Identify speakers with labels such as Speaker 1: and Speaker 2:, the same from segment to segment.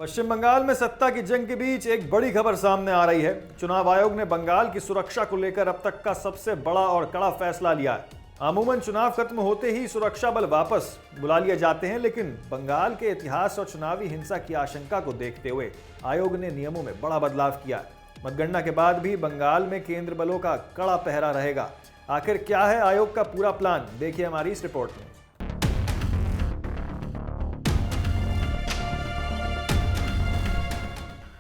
Speaker 1: पश्चिम बंगाल में सत्ता की जंग के बीच एक बड़ी खबर सामने आ रही है। चुनाव आयोग ने बंगाल की सुरक्षा को लेकर अब तक का सबसे बड़ा और कड़ा फैसला लिया है। अमूमन चुनाव खत्म होते ही सुरक्षा बल वापस बुला लिए जाते हैं, लेकिन बंगाल के इतिहास और चुनावी हिंसा की आशंका को देखते हुए आयोग ने नियमों में बड़ा बदलाव किया है। मतगणना के बाद भी बंगाल में केंद्र बलों का कड़ा पहरा रहेगा। आखिर क्या है आयोग का पूरा प्लान, देखिए हमारी इस रिपोर्ट में।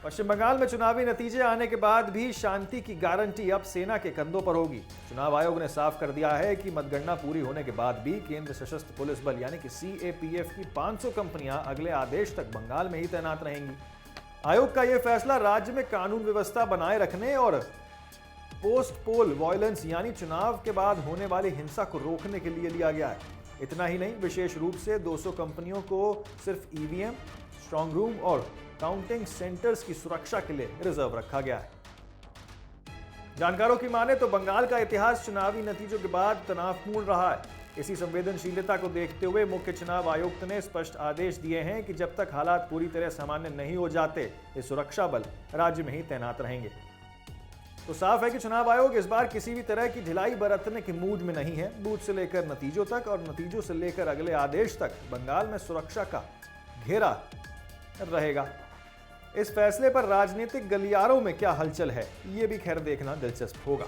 Speaker 1: पश्चिम बंगाल में चुनावी नतीजे आने के बाद भी शांति की गारंटी अब सेना के कंधों पर होगी। चुनाव आयोग ने साफ कर दिया है कि मतगणना पूरी होने के बाद भी केंद्र सशस्त्र पुलिस बल यानी कि सीएपीएफ की 500 कंपनियां अगले आदेश तक बंगाल में ही तैनात रहेंगी। आयोग का यह फैसला राज्य में कानून व्यवस्था बनाए रखने और पोस्ट पोल वायलेंस यानी चुनाव के बाद होने वाली हिंसा को रोकने के लिए लिया गया है। इतना ही नहीं, विशेष रूप से 200 कंपनियों को सिर्फ ईवीएम, स्ट्रांग रूम और काउंटिंग सेंटर्स की सुरक्षा के लिए रिजर्व रखा गया है। जानकारों की माने तो बंगाल का इतिहास चुनावी नतीजों के बाद तनावपूर्ण रहा है। इसी संवेदनशीलता को देखते हुए मुख्य चुनाव आयुक्त ने स्पष्ट आदेश दिए हैं कि जब तक हालात पूरी तरह सामान्य नहीं हो जाते, ये सुरक्षा बल राज्य में ही तैनात रहेंगे। तो साफ है कि चुनाव आयोग इस बार किसी भी तरह की ढिलाई बरतने के मूड में नहीं है। बूथ से लेकर नतीजों तक और नतीजों से लेकर अगले आदेश तक बंगाल में सुरक्षा का घेरा रहेगा। इस फैसले पर राजनीतिक गलियारों में क्या हलचल है, ये भी खैर देखना दिलचस्प होगा।